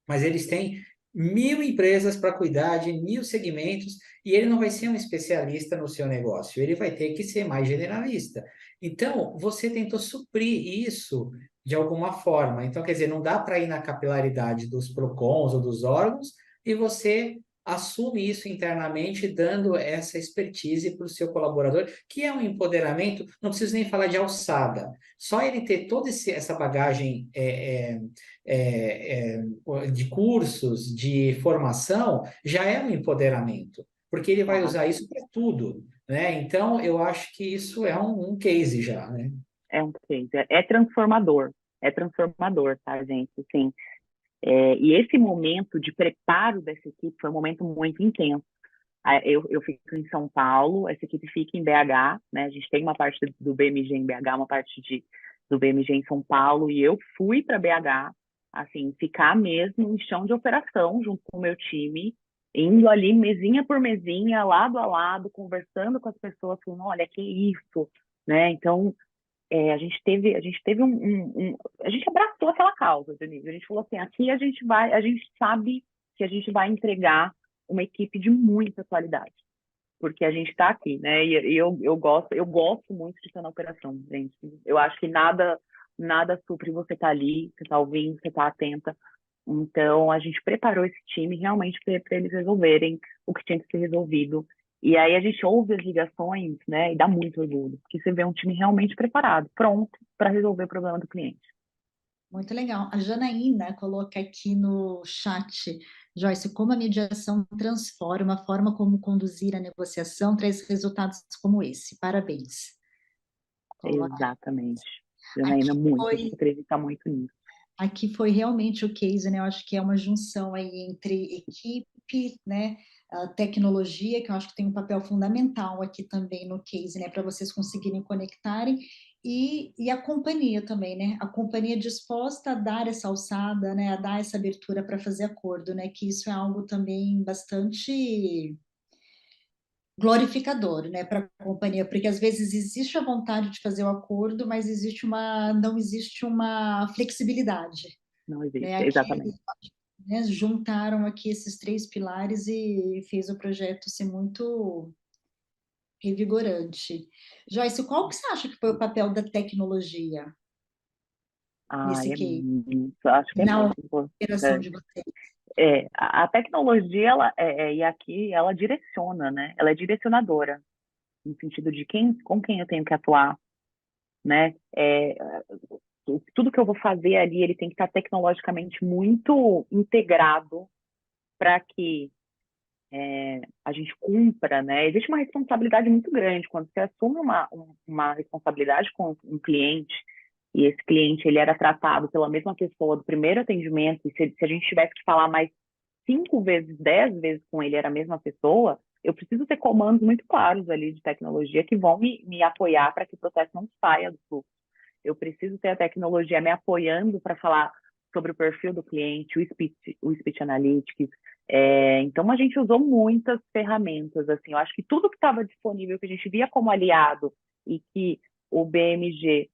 mas eles têm 1.000 empresas para cuidar de 1.000 segmentos e ele não vai ser um especialista no seu negócio, ele vai ter que ser mais generalista. Então, você tentou suprir isso de alguma forma. Então, quer dizer, não dá para ir na capilaridade dos PROCONs ou dos órgãos e você assume isso internamente, dando essa expertise para o seu colaborador, que é um empoderamento, não preciso nem falar de alçada, só ele ter toda essa bagagem de cursos, de formação, já é um empoderamento, porque ele vai usar isso para tudo, né? Então, eu acho que isso é um case já, né? É um case. É transformador, tá, gente? Assim, e esse momento de preparo dessa equipe foi um momento muito intenso. Eu fico em São Paulo, essa equipe fica em BH, né? A gente tem uma parte do BMG em BH, uma parte do BMG em São Paulo, e eu fui para BH, assim, ficar mesmo em chão de operação junto com o meu time, indo ali mesinha por mesinha, lado a lado, conversando com as pessoas, falando, olha, que isso, né? Então, a gente abraçou aquela causa, Denise. A gente falou assim, aqui a gente sabe que a gente vai entregar uma equipe de muita qualidade, porque a gente está aqui, né? E eu gosto muito de estar na operação, gente. Eu acho que nada supre você estar ali, você está ouvindo, você está atenta. Então, a gente preparou esse time realmente para eles resolverem o que tinha que ser resolvido. E aí a gente ouve as ligações, né? E dá muito orgulho, porque você vê um time realmente preparado, pronto para resolver o problema do cliente. Muito legal. A Janaína coloca aqui no chat, Joyce, como a mediação transforma a forma como conduzir a negociação, traz resultados como esse. Parabéns. Coloca. Exatamente. Janaína, Aqui muito. A gente foi, acredita muito nisso. aqui foi realmente o case, né? Eu acho que é uma junção aí entre equipe, né? A tecnologia, que eu acho que tem um papel fundamental aqui também no case, né? Para vocês conseguirem conectarem, e a companhia também, né? A companhia disposta a dar essa alçada, né? A dar essa abertura para fazer acordo, né? Que isso é algo também bastante glorificador, né, para a companhia, porque às vezes existe a vontade de fazer o acordo, mas não existe uma flexibilidade, Não né? existe, Aqui exatamente. eles, né, juntaram aqui esses três pilares e fez o projeto ser muito revigorante. Joyce, qual que você acha que foi o papel da tecnologia nesse case, Acho que é na muito operação importante. de vocês? A tecnologia, e aqui, ela direciona, né? Ela é direcionadora, no sentido de com quem eu tenho que atuar, né? Tudo que eu vou fazer ali, ele tem que estar tecnologicamente muito integrado para que a gente cumpra, né? Existe uma responsabilidade muito grande quando você assume uma responsabilidade com um cliente, e esse cliente ele era tratado pela mesma pessoa do primeiro atendimento, e se a gente tivesse que falar mais 5 vezes, 10 vezes com ele era a mesma pessoa, eu preciso ter comandos muito claros ali de tecnologia que vão me apoiar para que o processo não saia do fluxo. Eu preciso ter a tecnologia me apoiando para falar sobre o perfil do cliente, o speech analytics. Então, a gente usou muitas ferramentas. Assim, eu acho que tudo que estava disponível, que a gente via como aliado e que o BMG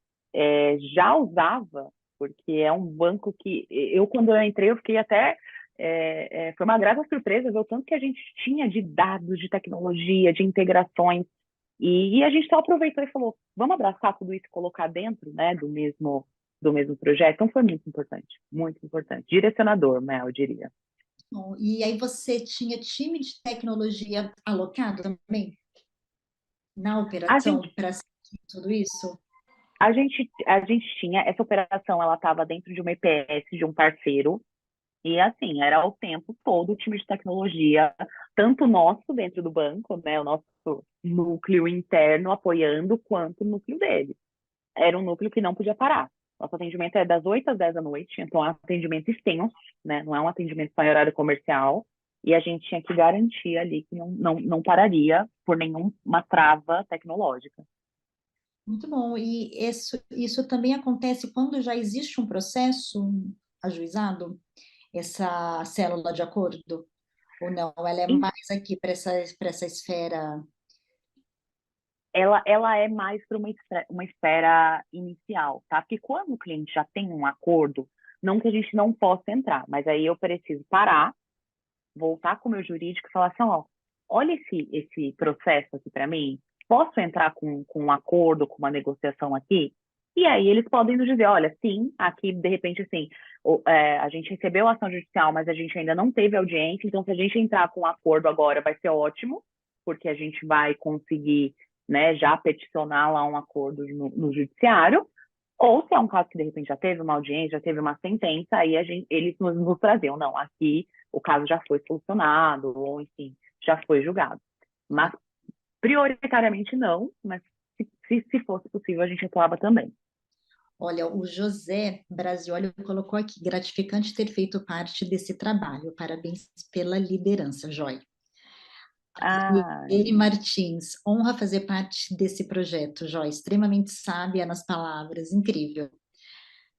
já usava, porque é um banco que quando eu entrei, eu fiquei até foi uma grata surpresa ver o tanto que a gente tinha de dados, de tecnologia, de integrações, e a gente só aproveitou e falou, vamos abraçar tudo isso e colocar dentro, né, do mesmo projeto. Então foi muito importante. Direcionador, né, eu diria. Bom, e aí você tinha time de tecnologia alocado também na A operação gente, para tudo isso? a gente tinha, essa operação, ela estava dentro de uma EPS de um parceiro, e assim, era o tempo todo o time de tecnologia, tanto nosso dentro do banco, né, o nosso núcleo interno apoiando, quanto o núcleo dele. Era um núcleo que não podia parar. Nosso atendimento é das 8 às 10 da noite, então é um atendimento extenso, né? Não é um atendimento só em horário comercial, e a gente tinha que garantir ali que não pararia por nenhuma trava tecnológica. Muito bom. E isso também acontece quando já existe um processo ajuizado, essa célula de acordo? Ou não? Ela é mais aqui para essa esfera. Ela é mais para uma esfera inicial, tá? Porque quando o cliente já tem um acordo, não que a gente não possa entrar, mas aí eu preciso parar, voltar com o meu jurídico e falar assim, ó, olha esse processo aqui para mim, posso entrar com um acordo, com uma negociação aqui? E aí eles podem nos dizer, olha, sim, aqui de repente assim, a gente recebeu a ação judicial, mas a gente ainda não teve audiência, então se a gente entrar com um acordo agora vai ser ótimo, porque a gente vai conseguir, né, já peticionar lá um acordo no judiciário, ou se é um caso que de repente já teve uma audiência, já teve uma sentença, aí eles nos traziam, não, aqui o caso já foi solucionado, ou enfim, já foi julgado. Mas prioritariamente não, mas se fosse possível, a gente atuava também. Olha, o José Brasioli colocou aqui, gratificante ter feito parte desse trabalho. Parabéns pela liderança, Joy. Ah, Ele Martins, honra fazer parte desse projeto, Joyce, extremamente sábia nas palavras, incrível.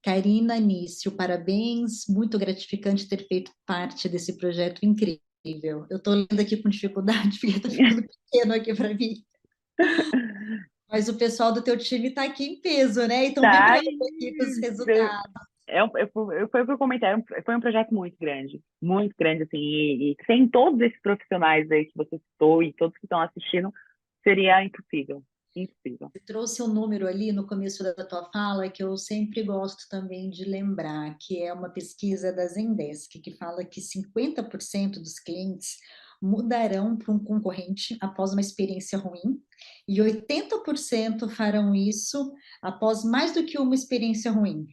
Karina Nício, parabéns, muito gratificante ter feito parte desse projeto incrível. Eu estou lendo aqui com dificuldade, porque está ficando pequeno aqui para mim. Mas o pessoal do teu time está aqui em peso, né? E estão tá vibrando aí. aqui com os resultados. Foi o que eu comentei, foi um projeto muito grande, assim, e sem todos esses profissionais aí que você citou e todos que estão assistindo, seria impossível, impossível. Você trouxe um número ali no começo da tua fala que eu sempre gosto também de lembrar, que é uma pesquisa da Zendesk, que fala que 50% dos clientes mudarão para um concorrente após uma experiência ruim e 80% farão isso após mais do que uma experiência ruim,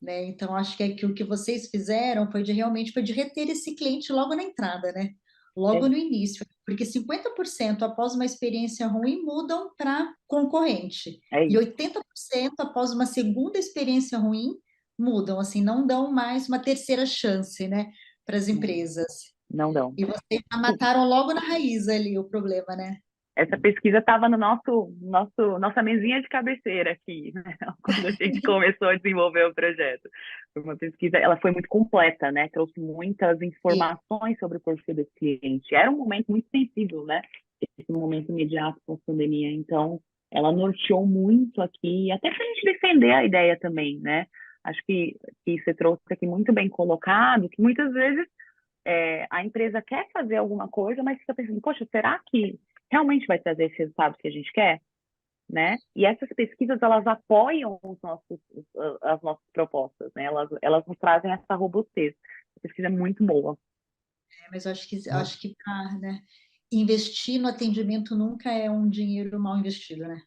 né? Então, acho que o que vocês fizeram foi realmente foi de reter esse cliente logo na entrada, né? É, Logo no início, porque 50% após uma experiência ruim mudam para concorrente, é e isso, 80% após uma segunda experiência ruim mudam, assim, não dão mais uma terceira chance, né, para as não, empresas. não dão. E vocês já mataram logo na raiz ali o problema, né? Essa pesquisa estava no nossa mesinha de cabeceira aqui, né? Quando a gente começou a desenvolver o projeto. Foi uma pesquisa, ela foi muito completa, né? Trouxe muitas E, informações sobre o perfil desse cliente. Era um momento muito sensível, né? Esse momento imediato pós-pandemia. Então, ela norteou muito aqui, até para a gente defender a ideia também, né? Acho que você trouxe aqui muito bem colocado, que muitas vezes a empresa quer fazer alguma coisa, mas fica pensando, poxa, será que realmente vai trazer esse resultado que a gente quer? Né? E essas pesquisas, elas apoiam as nossas propostas, né? Elas nos trazem essa robustez. A pesquisa é muito boa. mas eu acho que pra, né, investir no atendimento nunca é um dinheiro mal investido, né?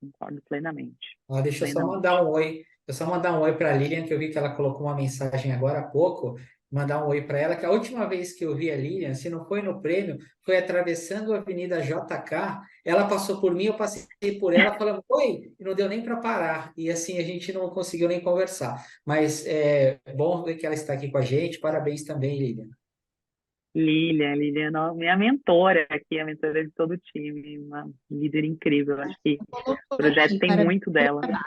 Concordo plenamente. Ó, deixa eu só Plenamente. mandar um oi. Deixa eu só mandar um oi para a Lilian, que eu vi que ela colocou uma mensagem agora há pouco. Mandar um oi para ela, que a última vez que eu vi a Lilian, se não foi no prêmio, foi atravessando a Avenida JK. Ela passou por mim, eu passei por ela, falando oi, e não deu nem para parar. E assim a gente não conseguiu nem conversar. Mas é bom ver que ela está aqui com a gente. Parabéns também, Lilian. Lilian, minha mentora aqui, a mentora de todo o time, uma líder incrível. Acho que Colocou o projeto aqui, tem parabéns muito pelo dela. trabalho.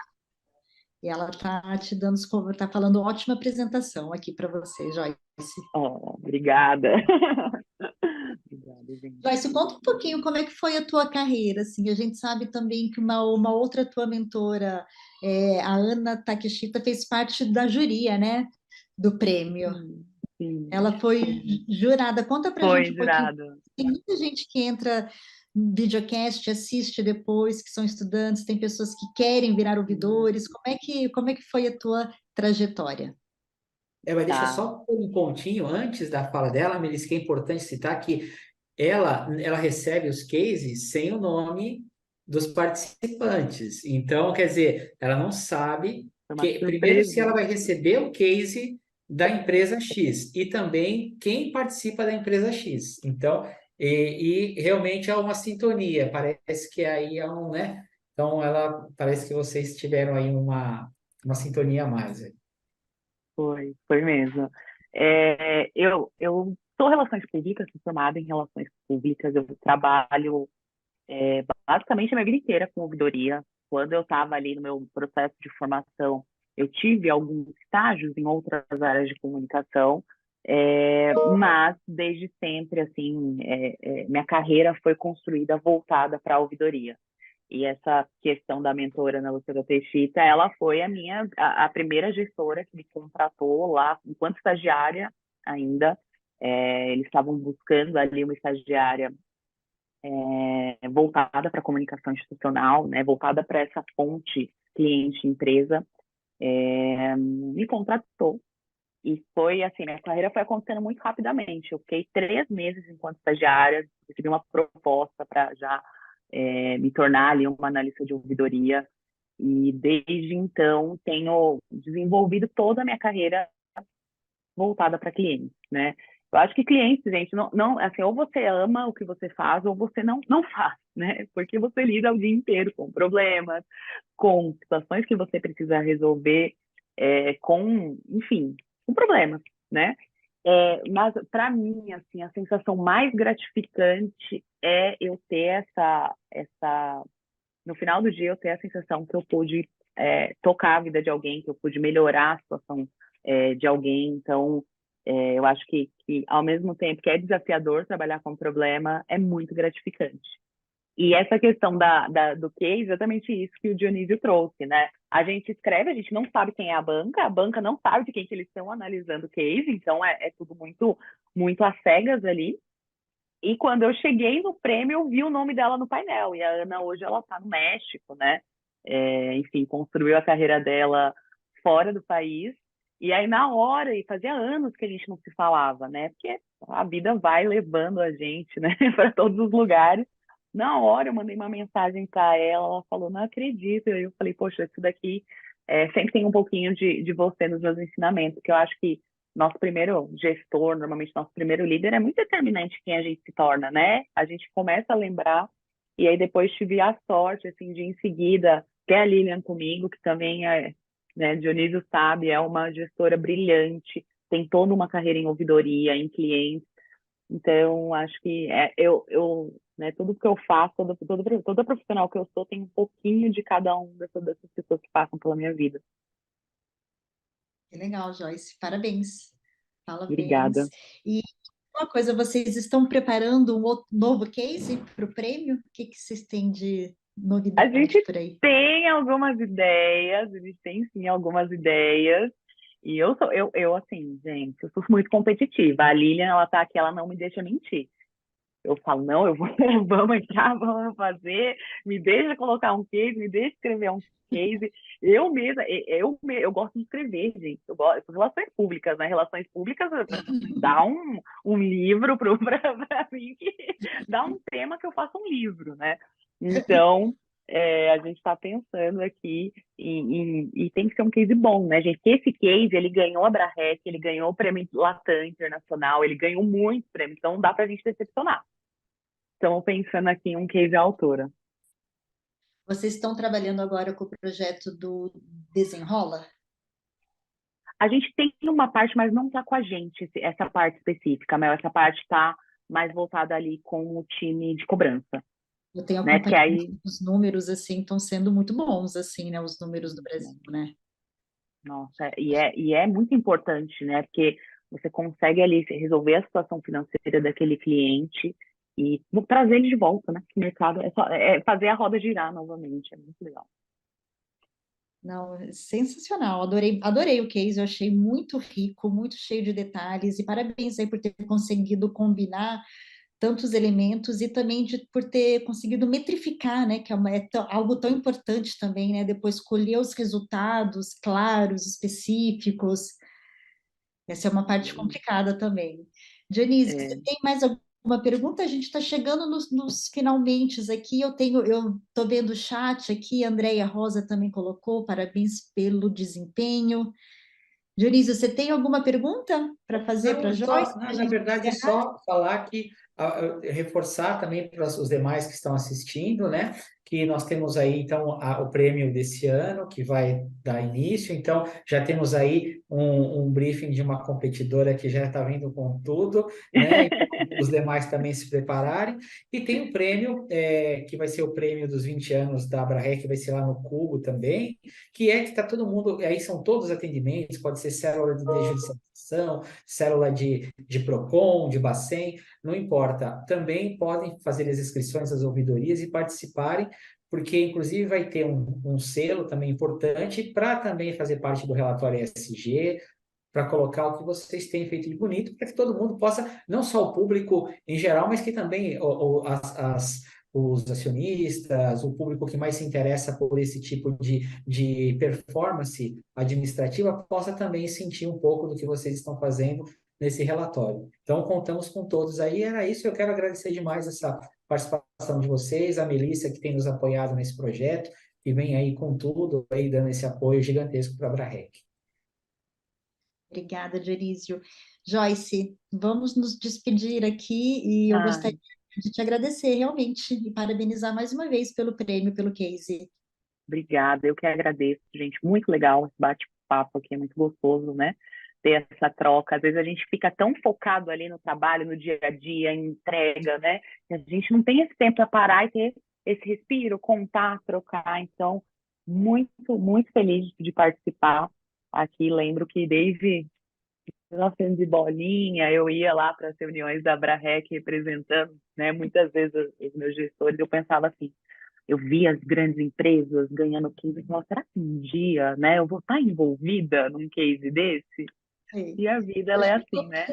E ela está te dando, está falando ótima apresentação aqui para você, Joyce. Oh, obrigada. Obrigada, gente. Joyce, conta um pouquinho como é que foi a tua carreira, assim, a gente sabe também que uma outra tua mentora, a Ana Takeshita, fez parte da juria, né, do prêmio. Sim, Ela foi jurada. Conta pra gente foi um pouquinho. jurado. Tem muita gente que entra no videocast, assiste depois, que são estudantes, tem pessoas que querem virar ouvidores. Como é que foi a tua trajetória? Mas deixa eu Tá. só pôr um pontinho antes da fala dela, Melissa, que é importante citar que ela recebe os cases sem o nome dos participantes. Então, quer dizer, ela não sabe Foi uma que, primeiro, se surpresa. ela vai receber o case da empresa X e também quem participa da empresa X. Então, e realmente há uma sintonia, parece que aí é um, né? Então, ela parece que vocês tiveram aí uma sintonia a mais. Foi mesmo. Eu sou relações públicas, sou formada em relações públicas, eu trabalho basicamente a minha vida inteira com ouvidoria. Quando eu estava ali no meu processo de formação, eu tive alguns estágios em outras áreas de comunicação, mas desde sempre, assim, minha carreira foi construída voltada para a ouvidoria. E essa questão da mentora na Luciana Teixeira, ela foi a primeira gestora que me contratou lá, enquanto estagiária ainda. Eles estavam buscando ali uma estagiária voltada para a comunicação institucional, né, voltada para essa ponte cliente-empresa, me contratou. E foi assim, minha carreira foi acontecendo muito rapidamente. Eu fiquei 3 meses enquanto estagiária, recebi uma proposta para já me tornar ali uma analista de ouvidoria. E desde então tenho desenvolvido toda a minha carreira voltada para clientes, né? Eu acho que clientes, gente, não, assim, ou você ama o que você faz, ou você não faz, né? Porque você lida o dia inteiro com problemas, com situações que você precisa resolver, enfim, com problemas, né? Mas para mim, assim, a sensação mais gratificante é eu ter no final do dia, eu ter a sensação que eu pude tocar a vida de alguém, que eu pude melhorar a situação de alguém. Então, eu acho que, ao mesmo tempo que é desafiador trabalhar com problema, é muito gratificante. E essa questão do case, exatamente isso que o Dionísio trouxe, né? A gente escreve, a gente não sabe quem é a banca não sabe de quem que eles estão analisando o case, então é tudo muito, muito às cegas ali. E quando eu cheguei no prêmio, eu vi o nome dela no painel. E a Ana hoje ela está no México, né? Enfim, construiu a carreira dela fora do país. E aí, na hora, e fazia anos que a gente não se falava, né? Porque a vida vai levando a gente, né, para todos os lugares. Na hora, eu mandei uma mensagem para ela, ela falou, não acredito. E aí eu falei, poxa, isso daqui sempre tem um pouquinho de você nos meus ensinamentos, que eu acho que nosso primeiro gestor, normalmente nosso primeiro líder, é muito determinante quem a gente se torna, né? A gente começa a lembrar, e aí depois tive a sorte, assim, de em seguida ter a Lilian comigo, que também né, Dionísio sabe, é uma gestora brilhante, tem toda uma carreira em ouvidoria, em clientes, então acho que né, tudo que eu faço, toda profissional que eu sou, tem um pouquinho de cada um dessas pessoas que passam pela minha vida. Que legal, Joyce. Parabéns. Obrigada. Parabéns. E uma coisa, vocês estão preparando um novo case para o prêmio? O que vocês têm de A novidade gente por aí? tem algumas ideias, a gente tem sim algumas ideias. E eu assim, gente, eu sou muito competitiva. A Lilian, ela tá aqui, ela não me deixa mentir. Eu falo, não, eu vou, vamos entrar, vamos fazer, me deixa colocar um case, me deixa escrever um case. Eu mesma, eu gosto de escrever, gente. Eu gosto de relações públicas, né? Relações públicas dá um livro para mim, que dá um tema que eu faça um livro, né? Então, a gente está pensando aqui e tem que ser um case bom, né, gente? Esse case, ele ganhou a Brarec, ele ganhou o prêmio Latam Internacional, ele ganhou muitos prêmios, então não dá para a gente decepcionar. Estamos pensando aqui em um case à altura. Vocês estão trabalhando agora com o projeto do Desenrola? A gente tem uma parte, mas não está com a gente, essa parte específica, Mel. Essa parte está mais voltada ali com o time de cobrança, Eu tenho né? Que acompanhado aí, os números, assim, estão sendo muito bons, assim, né? Os números do Brasil, né? nossa, e é muito importante, né? Porque você consegue ali resolver a situação financeira daquele cliente e trazer ele de volta, né? O mercado é fazer a roda girar novamente, é muito legal. Não, sensacional, adorei o case, eu achei muito rico, muito cheio de detalhes, e parabéns aí por ter conseguido combinar tantos elementos e também por ter conseguido metrificar, né, que algo tão importante também, né, depois escolher os resultados claros, específicos, essa é uma parte complicada também. Dionísio, você É, tem mais alguma pergunta? A gente está chegando nos finalmente aqui. Eu estou vendo o chat aqui, a Andréia Rosa também colocou, parabéns pelo desempenho. Dionísio, você tem alguma pergunta para fazer Não, para a Joyce? na Pra na gente verdade, encerrar? só falar que, reforçar também para os demais que estão assistindo, né, que nós temos aí, então, o prêmio desse ano, que vai dar início, então, já temos aí um briefing de uma competidora que já está vindo com tudo, né, então, os demais também se prepararem, e tem o prêmio, que vai ser o prêmio dos 20 anos da Abrahe, que vai ser lá no Cubo também, que está todo mundo, aí são todos os atendimentos, pode ser célula de judicialização, célula de PROCON, de Bacen, não importa. Também podem fazer as inscrições às ouvidorias e participarem, porque inclusive vai ter um selo também importante para também fazer parte do relatório ESG, para colocar o que vocês têm feito de bonito, para que todo mundo possa, não só o público em geral, mas que também os acionistas, o público que mais se interessa por esse tipo de performance administrativa, possa também sentir um pouco do que vocês estão fazendo nesse relatório. Então, contamos com todos aí. Era isso, eu quero agradecer demais essa participação de vocês, a Melissa, que tem nos apoiado nesse projeto, e vem aí com tudo, aí dando esse apoio gigantesco para a Abrarec. Obrigada, Dionísio. Joyce, vamos nos despedir aqui e eu ah, gostaria de te agradecer realmente e parabenizar mais uma vez pelo prêmio, pelo case. Obrigada, eu que agradeço, gente. Muito legal esse bate-papo aqui, é muito gostoso, né? ter essa troca. Às vezes a gente fica tão focado ali no trabalho, no dia a dia, em entrega, né? Que a gente não tem esse tempo para parar e ter esse respiro, contar, trocar. Então, muito, muito feliz de participar aqui. Lembro que desde 1900 de bolinha, eu ia lá para as reuniões da Abrarec representando, né? Muitas vezes os meus gestores, eu pensava assim, eu via as grandes empresas ganhando 15, e falava, será que um dia, né, eu vou estar envolvida num case desse? Sim. E a vida, ela é assim, né?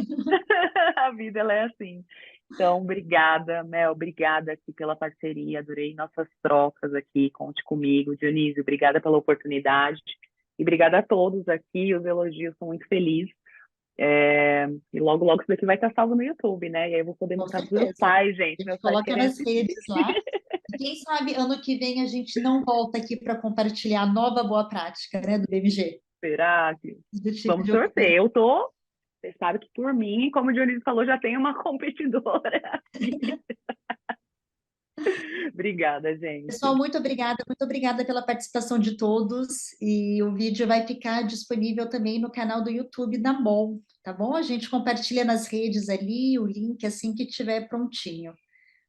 A vida, ela é assim. Então, obrigada, Mel, obrigada aqui pela parceria, adorei nossas trocas aqui, conte comigo, Dionísio, obrigada pela oportunidade, e obrigada a todos aqui, os elogios, são muito feliz. E logo, logo isso daqui vai estar salvo no YouTube, né? E aí eu vou poder Com mostrar para meus certeza. pais, A gente, gente meus pais coloca querem nas assistir. redes lá. E quem sabe ano que vem a gente não volta aqui para compartilhar a nova boa prática, né, do BMG, Será que... do time Vamos de torcer. Eu tô... Você sabe que por mim, como o Dionísio falou, já tem uma competidora. Obrigada, Pessoal, gente. muito obrigada pela participação de todos. E o vídeo vai ficar disponível também no canal do YouTube da MOL, tá bom? A gente compartilha nas redes ali o link assim que estiver prontinho.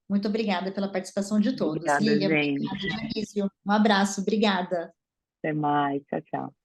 Muito obrigada pela participação de todos. Obrigada, Lívia, gente. obrigada, Dionísio. Um abraço, obrigada. Até mais. Tchau, tchau.